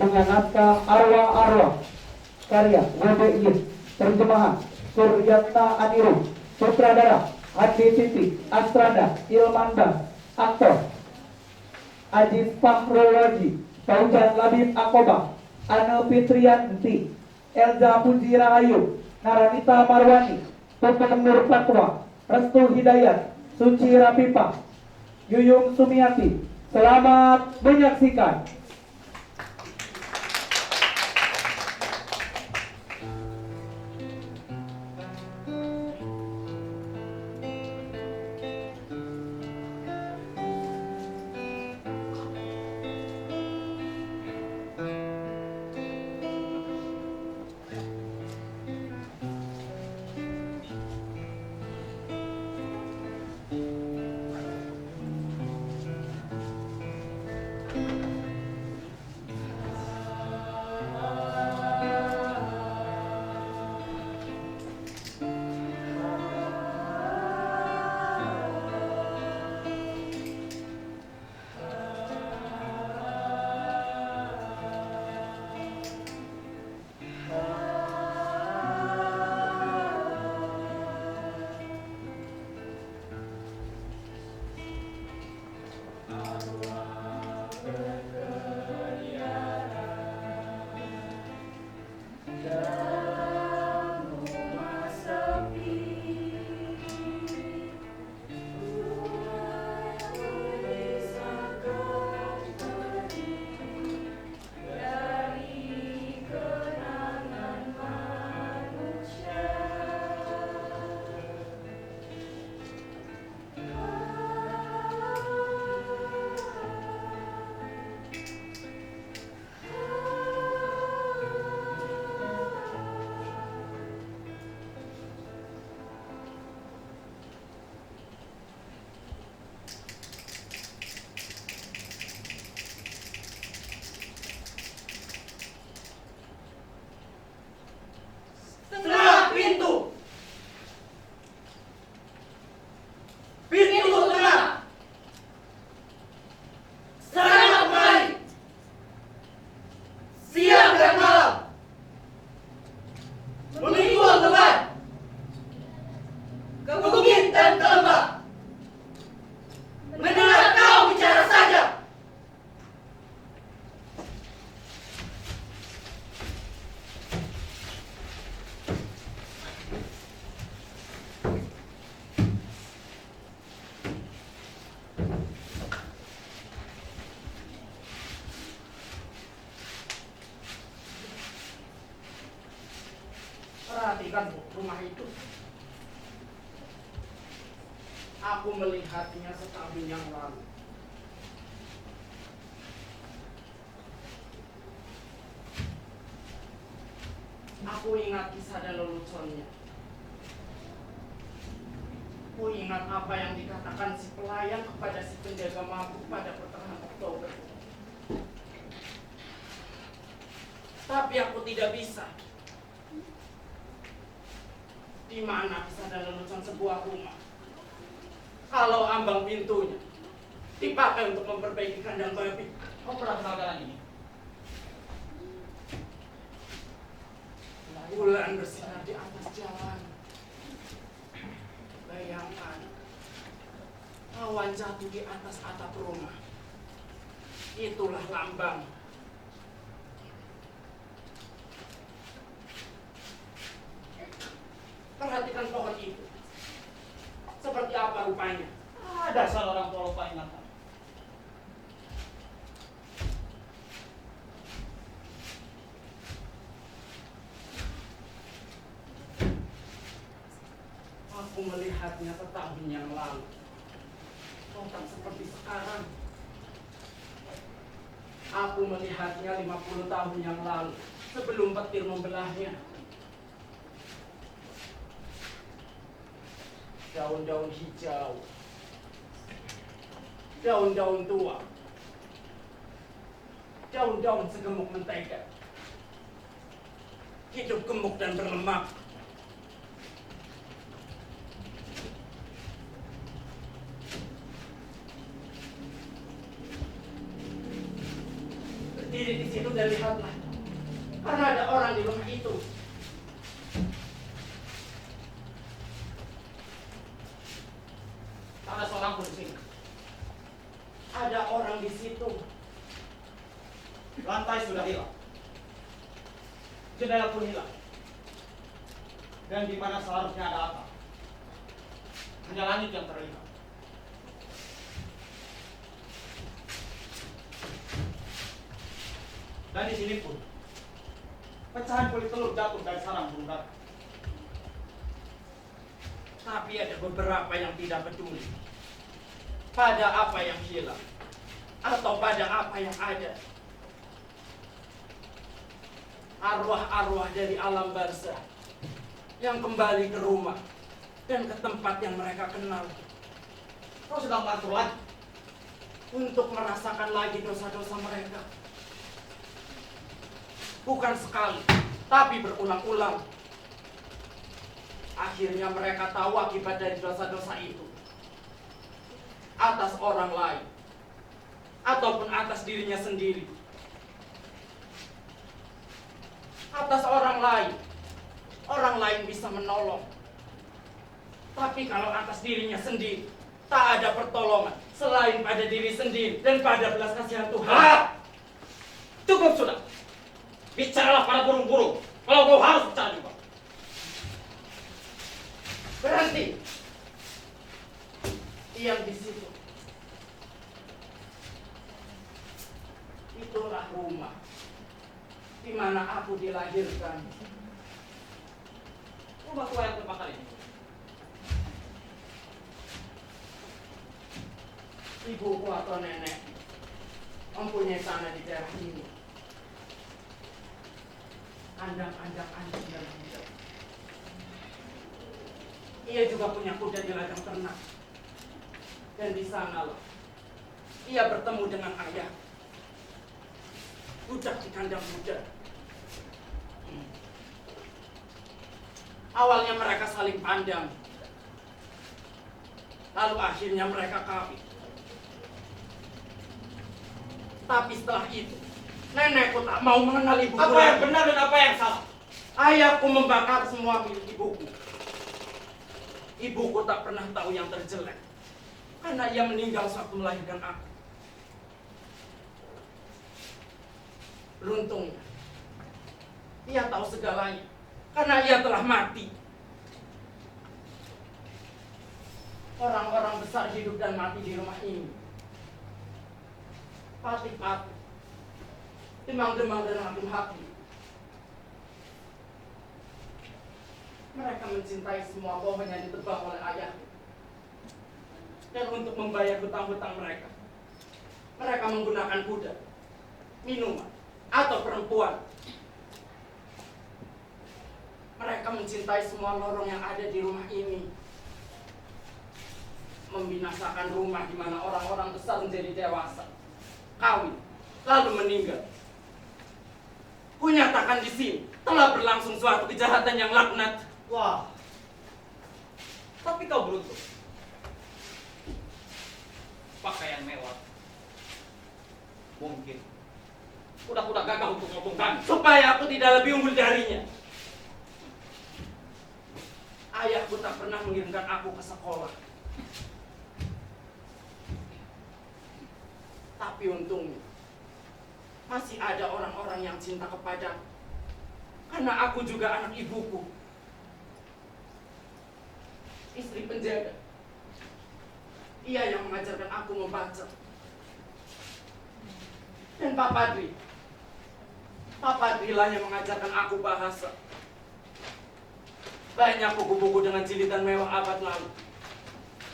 dengan naskah Arwah-Arwah karya W.B.Y. terjemahan Suryatna Aniru, sutradara Adi Siti Astrada Ilmanda, aktor Ajis Fahrulwaji, Fauzan Labib Akoba, Ane Fitriyanti, Elza Puji Rahayu, Naranita Marwani, Topeng Nur Patwa, Restu Hidayat, Suci Rapipa, Yuyung Sumiati. Selamat menyaksikan. Perhatikan rumah itu. Aku melihatnya setahun yang lalu. Aku ingat kisah dan leluconnya. Aku ingat apa yang dikatakan si pelayan kepada si penjaga mabuk pada pertengahan Oktober. Tapi aku tidak bisa. Di mana bisa ada lelucon sebuah rumah kalau ambang pintunya dipakai untuk memperbaiki kandang babi? Kau pernah kenal ini? Bulan bersinar di atas jalan. Bayangkan awan jatuh di atas atap rumah. Itulah lambang. Perhatikan pohon itu. Seperti apa rupanya? Dasar orang tua lupa ingatan. Aku melihatnya setahun yang lalu. Bukan seperti sekarang. Aku melihatnya 50 tahun yang lalu. Sebelum petir membelahnya. Daun-daun hijau, daun-daun tua, daun-daun segemuk mentega, hidup gemuk dan berlemak. Berdiri di situ dan lihat Lihatlah, karena ada orang di rumah itu. Tak ada seorang pun di sini. Ada orang di situ. Lantai sudah hilang. Jendela pun hilang. Dan di mana seharusnya ada atap, hanya langit yang terlihat. Dan di sini pun pecahan kulit telur jatuh dari sarang burung dara. Tapi ada beberapa yang tidak peduli pada apa yang hilang atau pada apa yang ada. Arwah-arwah dari alam barzah yang kembali ke rumah dan ke tempat yang mereka kenal Kau sedang mengatur lagi. untuk merasakan lagi dosa-dosa mereka. Bukan sekali, tapi berulang-ulang. Akhirnya mereka tahu akibat dari dosa-dosa itu. Atas orang lain. Ataupun atas dirinya sendiri. Atas orang lain. Orang lain bisa menolong. Tapi kalau atas dirinya sendiri, tak ada pertolongan selain pada diri sendiri dan pada belas kasihan Tuhan. Cukup sudah. Bicaralah pada burung-burung. Kalau kau harus bicara juga. Berhenti. Diam di situ. Itulah rumah di mana aku dilahirkan. Rumah tua yang terbakar ini. Ibuku atau nenek mempunyai tanah di daerah ini. Kandang-kandang anjing dan kuda. Ia juga punya kuda di ladang ternak. Dan di sanalah ia bertemu dengan ayah. Budak di kandang kuda. Awalnya mereka saling pandang. Lalu akhirnya mereka kawin. Tapi setelah itu, nenekku tak mau mengenal ibuku Apa yang lagi. benar dan apa yang salah? Ayahku membakar semua milik ibuku. Ibuku tak pernah tahu yang terjelek. Karena ia meninggal saat melahirkan aku. Beruntungnya, ia tahu segalanya. Karena ia telah mati. Orang-orang besar hidup dan mati di rumah ini. Pati-pati, demang-demang dan hakim-hakim. Mereka mencintai semua pohon yang ditebang oleh ayahnya. Dan untuk membayar hutang-hutang mereka, mereka menggunakan kuda, minuman, atau perempuan. Mereka mencintai semua lorong yang ada di rumah ini. Membinasakan rumah di mana orang-orang besar menjadi dewasa, kawin, lalu meninggal. Kunyatakan di sini telah berlangsung suatu kejahatan yang laknat. Wah. Tapi kau beruntung. Pakaian mewah. Mungkin kuda-kuda gagah untuk ngobongkan. Supaya aku tidak lebih unggul darinya. Ayahku tak pernah mengirimkan aku ke sekolah. Tapi untungnya, masih ada orang-orang yang cinta kepadaku. Karena aku juga anak ibuku. Istri penjaga. Ia yang mengajarkan aku membaca. Dan Pak Padri. Pak Padri lah yang mengajarkan aku bahasa. Banyak buku-buku dengan jilidan mewah abad lalu.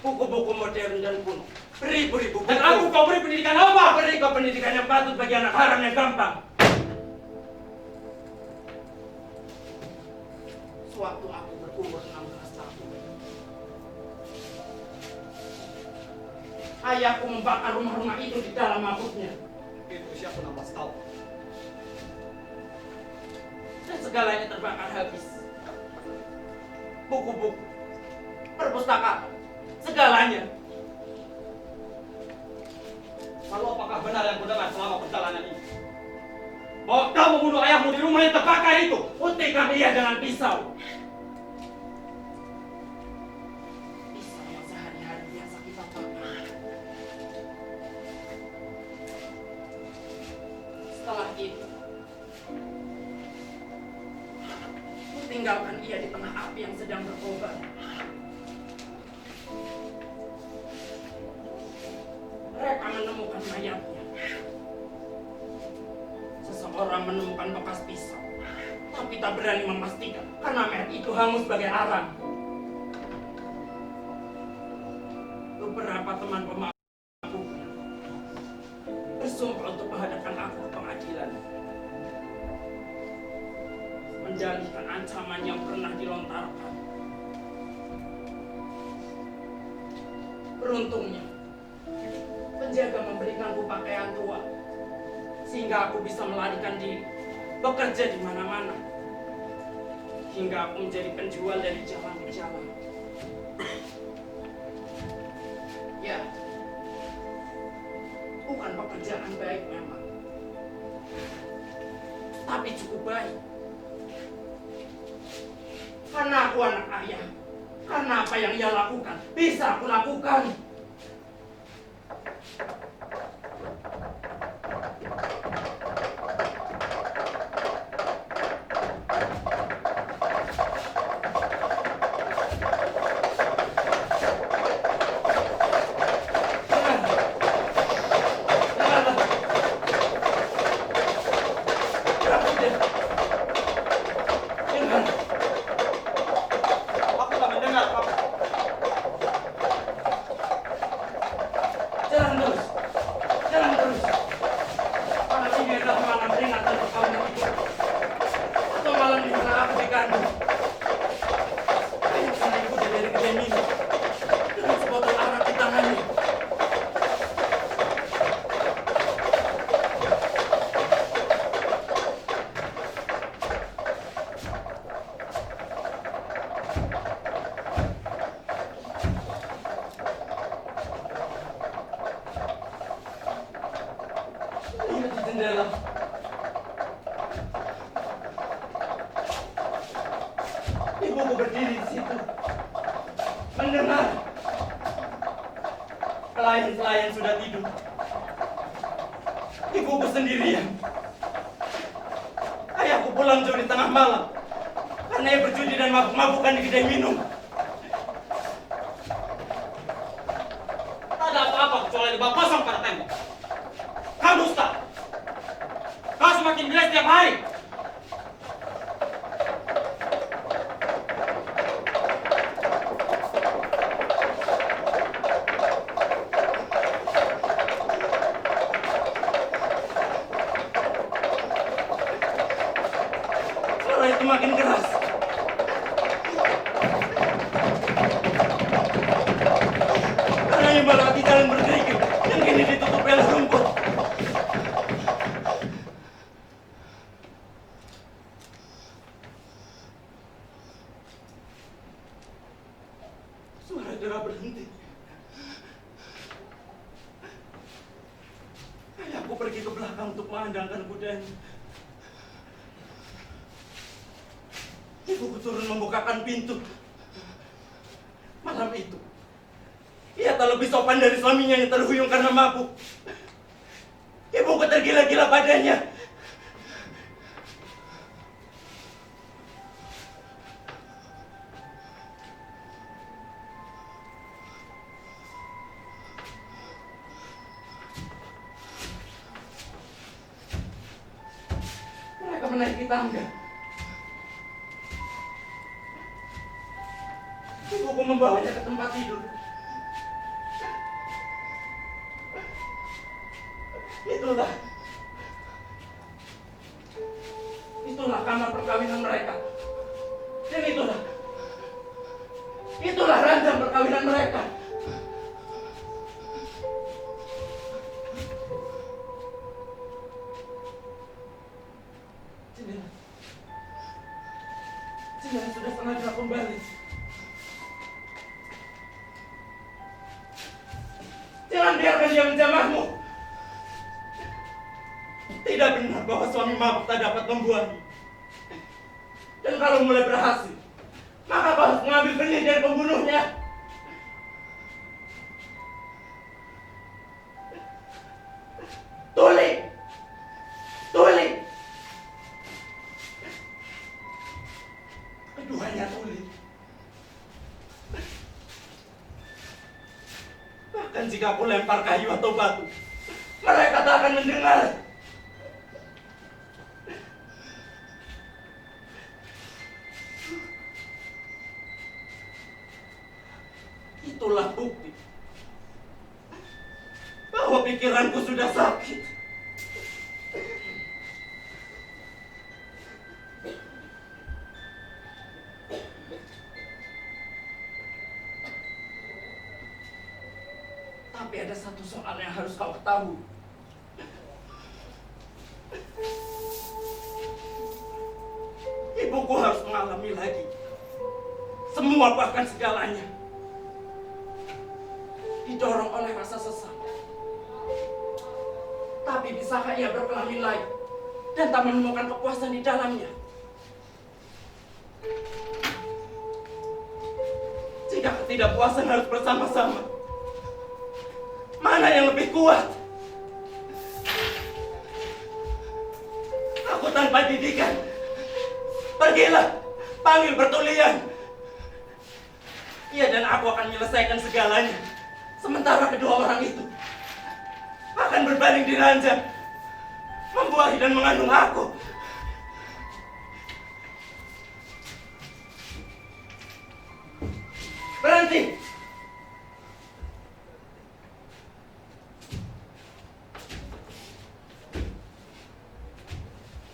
Buku-buku modern dan kuno. Beribu-ribu buku. Dan aku kau beri pendidikan apa? Beri kau pendidikan yang patut bagi anak haram yang gampang. Sewaktu aku berumur 16 tahun, ayahku membakar rumah-rumah itu di dalam mabuknya. Itu usiaku 16 tahun. Dan segalanya terbakar habis. Buku-buku, perpustakaan, segalanya. Lalu apakah benar yang kudengar selama perjalanan ini? bahwa kau membunuh ayahmu di rumah yang terbakar itu. Putihkan ia dengan pisau. Pisau yang sehari-hari biasa kita pakai. Setelah itu, tinggalkan ia di tengah api yang sedang berkobar. Mereka menemukan mayatnya. Seseorang menemukan bekas pisau, tapi tak berani memastikan karena mayat itu hangus sebagai arang. Beberapa teman pemabuknya bersumpah untuk menghadapkan aku ke pengadilan, mendalihkan ancaman yang pernah dilontarkan. Beruntungnya, penjaga memberikanku pakaian tua, sehingga aku bisa melarikan diri, bekerja di mana-mana, hingga aku menjadi penjual dari jalan ke jalan. Ya, bukan pekerjaan baik memang, tapi cukup baik. Karena aku anak ayah, karena apa yang ia lakukan bisa aku lakukan. Aku tak mendengar apa. Jalan terus, jalan terus. Malam ini adalah malam peringatan perkawinan itu, atau malam di mana aku dikandung. Ayah sana ibu dari kedai minum dengan sebotol arak di tangannya. Lihat di jendela. Ibuku berdiri di situ, mendengar. Pelayan-pelayan sudah tidur. Ibuku sendirian. Ayahku pulang jauh di tengah malam karena ia berjudi dan mabuk-mabukan di kedai minum. Tak ada apa-apa kecuali lebah kosong pada tembok. Kau dusta. Kau semakin gila setiap hari. Suara itu makin keras. Karena yang melewati jalan bergerigi yang kini ditutup oleh rumput. Suara derap berhenti. Ayahku pergi ke belakang untuk mengandangkan kudanya. Ibuku turun membukakan pintu. Malam itu, ia tak lebih sopan dari suaminya yang terhuyung karena mabuk. Ibuku tergila-gila padanya. Mereka menaiki tangga. Ibuku membawanya ke tempat tidur. Itulah kamar perkawinan mereka. Dan itulah ranjang perkawinan mereka. Jendela sudah setengah gelap kembali. Jangan biarkan dia menjamahmu. Tidak benar bahwa suami mabuk tak dapat membuahi. Dan kalau mulai berhasil, maka kau harus mengambil benih dari pembunuhnya. Tuli! Tuli! Keduanya tuli. Bahkan jika aku lempar kayu atau batu, mereka tak akan mendengar. Itulah bukti bahwa pikiranku sudah sakit. Tapi ada satu soal yang harus kau ketahui. Ibuku harus mengalami lagi semua, bahkan segalanya, didorong oleh rasa sesak. Tapi bisakah ia berkelamin lagi dan tak menemukan kepuasan di dalamnya? Jika ketidakpuasan harus bersama-sama, mana yang lebih kuat? Aku tanpa didikan. Pergilah, panggil Bertulian. Ia dan aku akan menyelesaikan segalanya. Sementara kedua orang itu akan berbaring di ranjang, membuahi dan mengandung aku. Berhenti!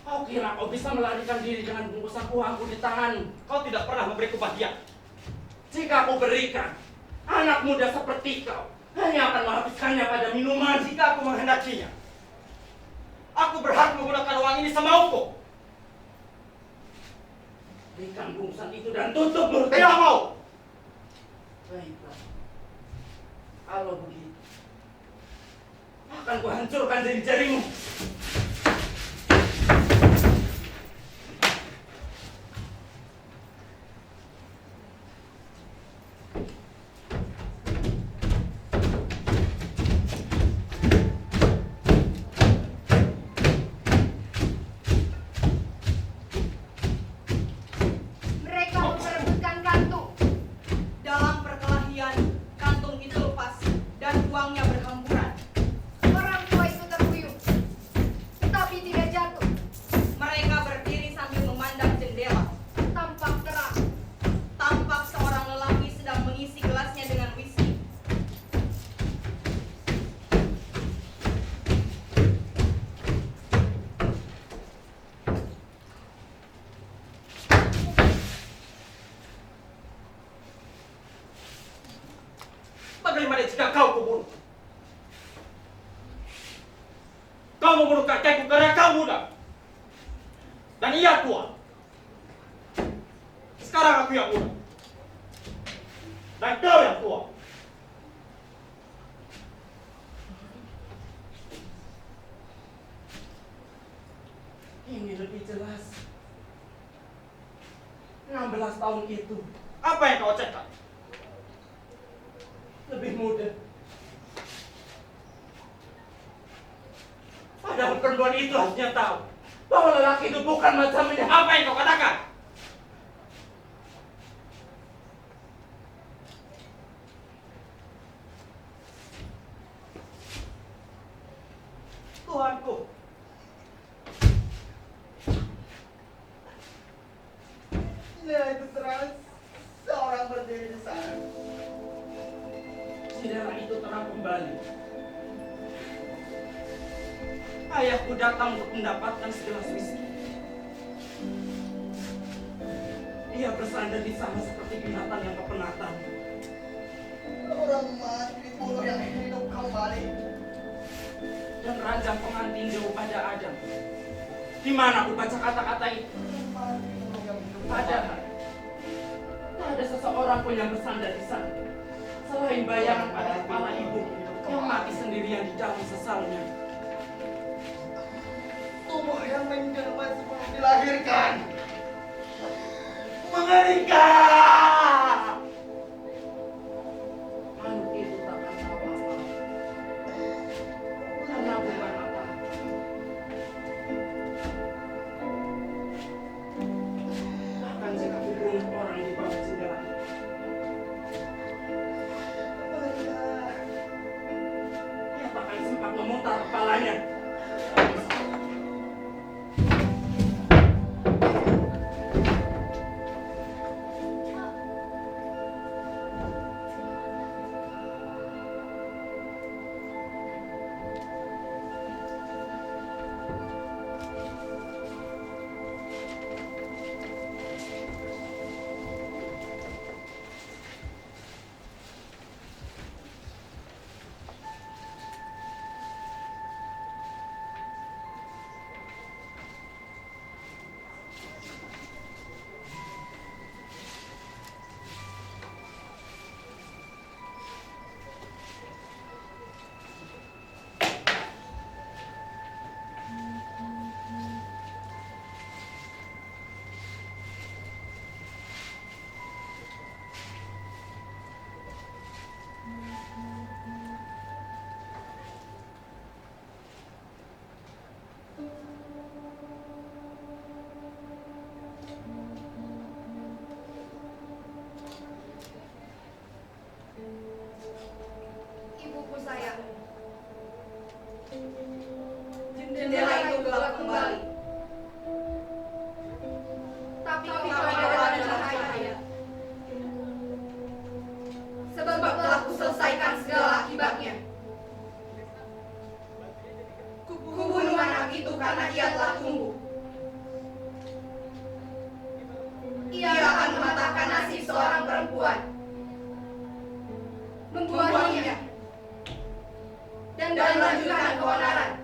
Kau kira kau bisa melarikan diri dengan bungkusan uangku di tanganmu? Kau tidak pernah memberiku bahagia. Jika aku berikan, anak muda seperti kau hanya akan menghabiskannya pada minuman. Jika aku menghendakinya, aku berhak menggunakan uang ini semauku. Berikan bungkusan itu dan tutup mulut. Tidak mau. Baiklah. Kalau begitu, akan kuhancurkan jari-jarimu. Bagaimana jika kau kubunuh? Kau membunuh kakekku karena kau muda. Dan ia tua. Sekarang aku yang muda. Dan kau yang tua. Ini lebih jelas. 16 tahun itu Apa yang kau cekak? lebih muda. Padahal perempuan itu harusnya tahu bahwa lelaki itu bukan macamnya. Apa yang kau katakan? Tuanku, Ya itu terang seorang berdiri di sana. jendela itu terang kembali. Ayahku datang untuk mendapatkan segelas whisky. Dia bersandar di sana seperti binatang yang kepenatan. Orang mati dibunuh yang hidup kembali. Dan ranjang pengantin jauh pada Adam. Di mana aku baca kata-kata itu? Mati dibunuh yang hidup Padahal tak ada seseorang pun yang bersandar di sana selain bayangan pada kepala ibu yang mati sendirian di dalam sesalnya. tubuh yang menjelma sebelum dilahirkan. Mengerikan. Makhluk itu takkan tahu apa. Karena bukan apa. Bahkan jika dibunuh orang di bawah jendela, dia takkan sempat memutar kepalanya. Ibuku sayang, jendela itu gelap kembali. Tapi kau ada cahaya. Sebab telah kuselesaikan segala akibatnya. Kubunuh anak itu karena ia telah tumbuh. Ia akan mematahkan nasib seorang perempuan, membunuhnya, dan melanjutkan keonaran.